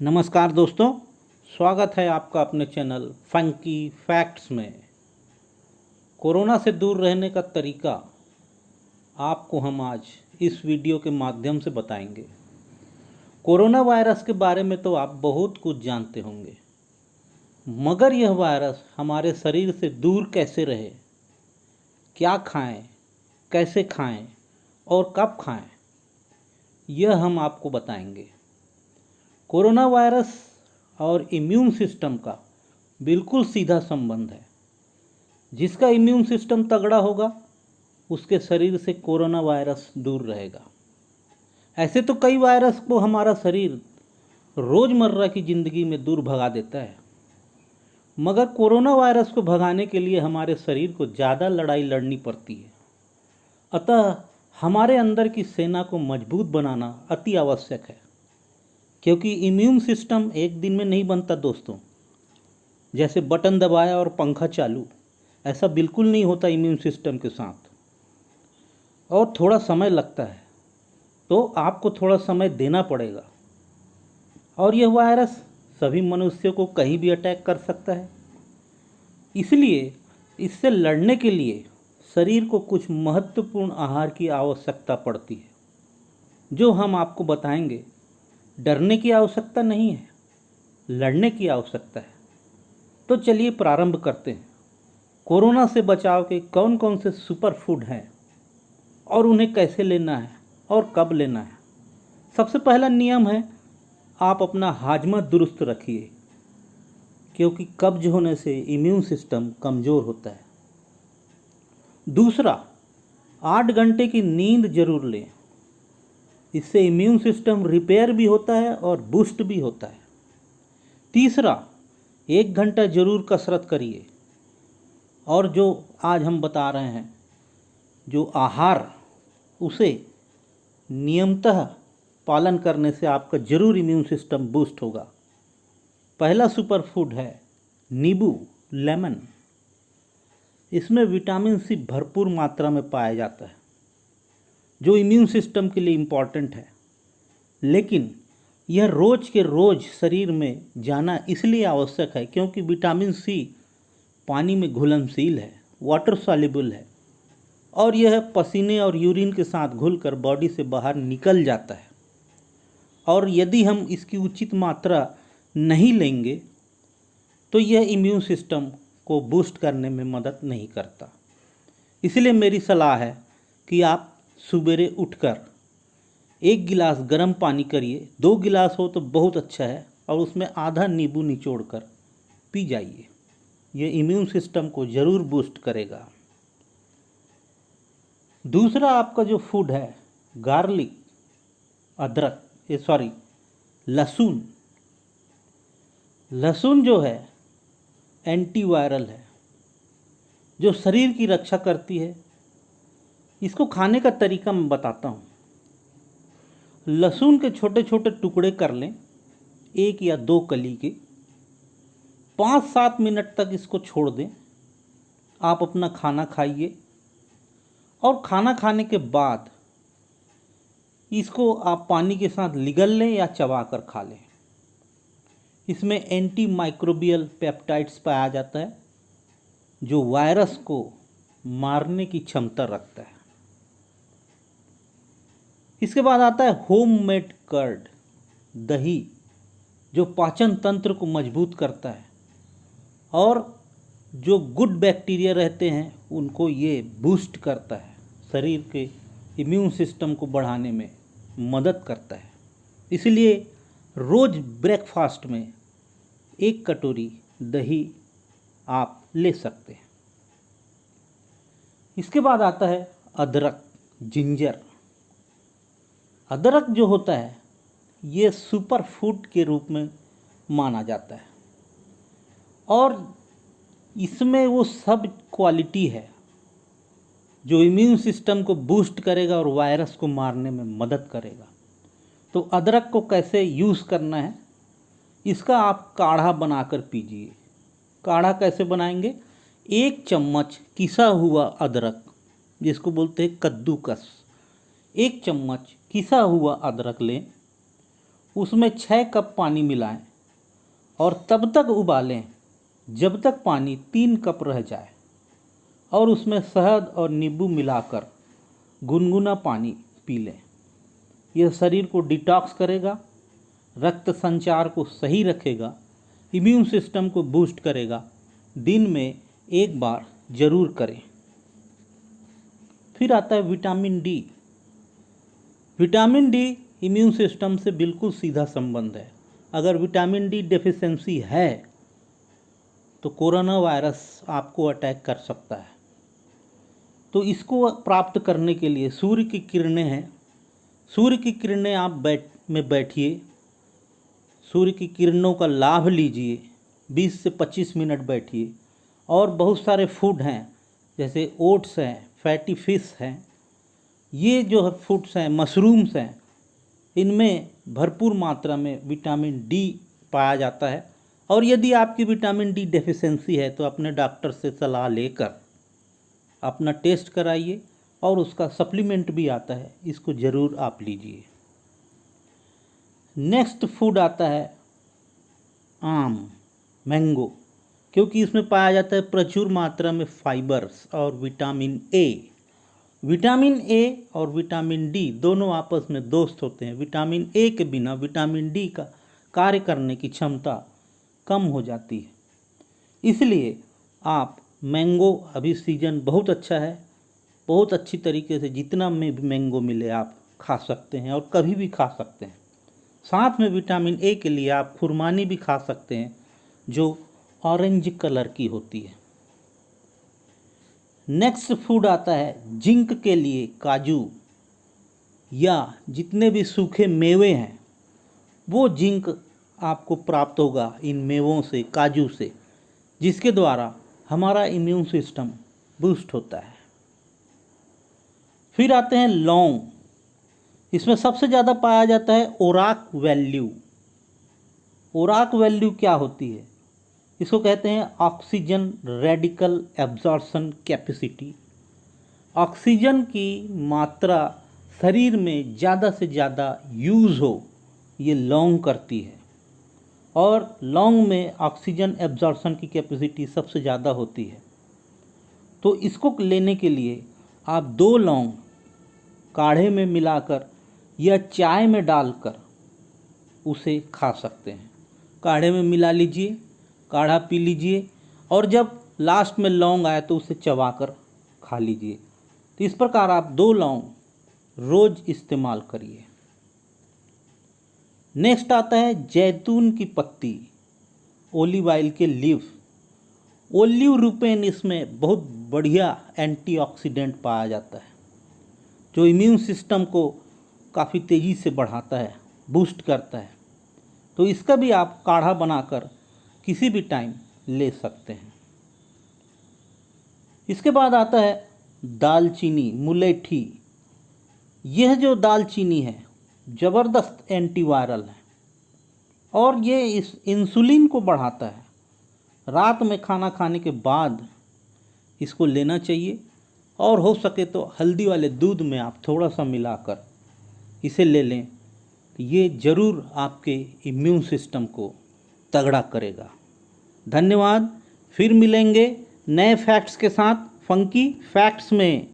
नमस्कार दोस्तों, स्वागत है आपका अपने चैनल फंकी फैक्ट्स में। कोरोना से दूर रहने का तरीका आपको हम आज इस वीडियो के माध्यम से बताएंगे। कोरोना वायरस के बारे में तो आप बहुत कुछ जानते होंगे, मगर यह वायरस हमारे शरीर से दूर कैसे रहे, क्या खाएं, कैसे खाएं और कब खाएं, यह हम आपको बताएंगे। कोरोना वायरस और इम्यून सिस्टम का बिल्कुल सीधा संबंध है। जिसका इम्यून सिस्टम तगड़ा होगा उसके शरीर से कोरोना वायरस दूर रहेगा। ऐसे तो कई वायरस को हमारा शरीर रोज़मर्रा की ज़िंदगी में दूर भगा देता है, मगर कोरोना वायरस को भगाने के लिए हमारे शरीर को ज़्यादा लड़ाई लड़नी पड़ती है। अतः हमारे अंदर की सेना को मजबूत बनाना अति आवश्यक है, क्योंकि इम्यून सिस्टम एक दिन में नहीं बनता दोस्तों। जैसे बटन दबाया और पंखा चालू, ऐसा बिल्कुल नहीं होता इम्यून सिस्टम के साथ, और थोड़ा समय लगता है। तो आपको थोड़ा समय देना पड़ेगा। और यह वायरस सभी मनुष्यों को कहीं भी अटैक कर सकता है, इसलिए इससे लड़ने के लिए शरीर को कुछ महत्वपूर्ण आहार की आवश्यकता पड़ती है, जो हम आपको बताएंगे। डरने की आवश्यकता नहीं है, लड़ने की आवश्यकता है। तो चलिए प्रारंभ करते हैं। कोरोना से बचाव के कौन कौन से सुपर फूड हैं और उन्हें कैसे लेना है और कब लेना है। सबसे पहला नियम है, आप अपना हाजमा दुरुस्त रखिए, क्योंकि कब्ज होने से इम्यून सिस्टम कमज़ोर होता है। दूसरा, 8 घंटे की नींद जरूर लें। इससे इम्यून सिस्टम रिपेयर भी होता है और बूस्ट भी होता है। तीसरा, 1 घंटा जरूर कसरत करिए। और जो आज हम बता रहे हैं, जो आहार, उसे नियमतः पालन करने से आपका जरूर इम्यून सिस्टम बूस्ट होगा। पहला सुपर फूड है नींबू, लेमन। इसमें विटामिन सी भरपूर मात्रा में पाया जाता है, जो इम्यून सिस्टम के लिए इम्पॉर्टेंट है। लेकिन यह रोज़ के रोज़ शरीर में जाना इसलिए आवश्यक है क्योंकि विटामिन सी पानी में घुलनशील है, वाटर सॉल्युबल है, और यह पसीने और यूरिन के साथ घुलकर बॉडी से बाहर निकल जाता है। और यदि हम इसकी उचित मात्रा नहीं लेंगे तो यह इम्यून सिस्टम को बूस्ट करने में मदद नहीं करता। इसलिए मेरी सलाह है कि आप सुबेरे उठकर 1 गिलास गर्म पानी करिए। 2 गिलास हो तो बहुत अच्छा है, और उसमें आधा नींबू निचोड़कर पी जाइए। ये इम्यून सिस्टम को ज़रूर बूस्ट करेगा। दूसरा आपका जो फूड है, गार्लिक, अदरक, लहसुन। लहसुन जो है एंटीवायरल है, जो शरीर की रक्षा करती है। इसको खाने का तरीका मैं बताता हूँ। लहसुन के छोटे छोटे टुकड़े कर लें, 1 या 2 कली के। 5-7 मिनट तक इसको छोड़ दें। आप अपना खाना खाइए, और खाना खाने के बाद इसको आप पानी के साथ निगल लें या चबा कर खा लें। इसमें एंटी माइक्रोबियल पेप्टाइड्स पाया जाता है, जो वायरस को मारने की क्षमता रखता है। इसके बाद आता है होममेड कर्ड, दही, जो पाचन तंत्र को मजबूत करता है, और जो गुड बैक्टीरिया रहते हैं उनको ये बूस्ट करता है, शरीर के इम्यून सिस्टम को बढ़ाने में मदद करता है। इसलिए रोज़ ब्रेकफास्ट में 1 कटोरी दही आप ले सकते हैं। इसके बाद आता है अदरक, जिंजर। अदरक जो होता है ये सुपर फूड के रूप में माना जाता है, और इसमें वो सब क्वालिटी है जो इम्यून सिस्टम को बूस्ट करेगा और वायरस को मारने में मदद करेगा। तो अदरक को कैसे यूज़ करना है, इसका आप काढ़ा बनाकर पीजिए। काढ़ा कैसे बनाएंगे? 1 चम्मच किसा हुआ अदरक, जिसको बोलते हैं कद्दूकस, 1 चम्मच किसा हुआ अदरक लें। उसमें 6 कप पानी मिलाएं और तब तक उबालें जब तक पानी 3 कप रह जाए और उसमें शहद और नींबू मिलाकर गुनगुना पानी पी लें। यह शरीर को डिटॉक्स करेगा, रक्त संचार को सही रखेगा, इम्यून सिस्टम को बूस्ट करेगा। दिन में एक बार जरूर करें। फिर आता है vitamin D. Vitamin D immune system से बिल्कुल सीधा संबंध है। अगर विटामिन डी डेफिशिएंसी है तो कोरोना वायरस आपको अटैक कर सकता है। तो इसको प्राप्त करने के लिए सूर्य की किरणें हैं। सूर्य की किरणें आप बैठिए, सूर्य की किरणों का लाभ लीजिए, 20 से 25 मिनट बैठिए। और बहुत सारे फूड हैं जैसे ओट्स हैं, फैटी फिश हैं, ये जो फूड्स हैं, मशरूम्स हैं, इनमें भरपूर मात्रा में विटामिन डी पाया जाता है। और यदि आपकी विटामिन डी डेफिशिएंसी है तो अपने डॉक्टर से सलाह लेकर अपना टेस्ट कराइए और उसका सप्लीमेंट भी आता है, इसको ज़रूर आप लीजिए। नेक्स्ट फूड आता है आम, मैंगो, क्योंकि इसमें पाया जाता है प्रचुर मात्रा में फाइबर्स और विटामिन ए। विटामिन ए और विटामिन डी दोनों आपस में दोस्त होते हैं। विटामिन ए के बिना विटामिन डी का कार्य करने की क्षमता कम हो जाती है। इसलिए आप मैंगो, अभी सीज़न बहुत अच्छा है, बहुत अच्छी तरीके से जितना में भी मैंगो मिले आप खा सकते हैं और कभी भी खा सकते हैं। साथ में विटामिन ए के लिए आप खुरमानी भी खा सकते हैं जो ऑरेंज कलर की होती है। नेक्स्ट फूड आता है जिंक के लिए काजू, या जितने भी सूखे मेवे हैं वो जिंक आपको प्राप्त होगा इन मेवों से, काजू से, जिसके द्वारा हमारा इम्यून सिस्टम बूस्ट होता है। फिर आते हैं लौंग। इसमें सबसे ज़्यादा पाया जाता है ओराक वैल्यू। ओराक वैल्यू क्या होती है? इसको कहते हैं oxygen radical absorption capacity. Oxygen की मात्रा शरीर में ज़्यादा से ज़्यादा यूज़ हो, ये लौंग करती है। और लौंग में ऑक्सीजन एब्जॉर्प्शन की कैपेसिटी सबसे ज़्यादा होती है। तो इसको लेने के लिए आप 2 लौंग काढ़े में मिलाकर या चाय में डालकर उसे खा सकते हैं। काढ़े में मिला लीजिए, काढ़ा पी लीजिए और जब लास्ट में लौंग आए तो उसे चबाकर खा लीजिए। तो इस प्रकार आप 2 लौंग रोज़ इस्तेमाल करिए। नेक्स्ट आता है जैतून की पत्ती, ओलिव ऑयल के लीफ। ओलिव रुपेन इसमें बहुत बढ़िया एंटीऑक्सीडेंट पाया जाता है जो इम्यून सिस्टम को काफ़ी तेज़ी से बढ़ाता है, बूस्ट करता है। तो इसका भी आप काढ़ा बनाकर किसी भी टाइम ले सकते हैं। इसके बाद आता है दालचीनी, मुलेठी। यह जो दालचीनी है ज़बरदस्त एंटीवायरल है और ये इस इंसुलिन को बढ़ाता है। रात में खाना खाने के बाद इसको लेना चाहिए और हो सके तो हल्दी वाले दूध में आप थोड़ा सा मिलाकर इसे ले लें। ये ज़रूर आपके इम्यून सिस्टम को तगड़ा करेगा। धन्यवाद। फिर मिलेंगे नए फैक्ट्स के साथ फंकी फैक्ट्स में।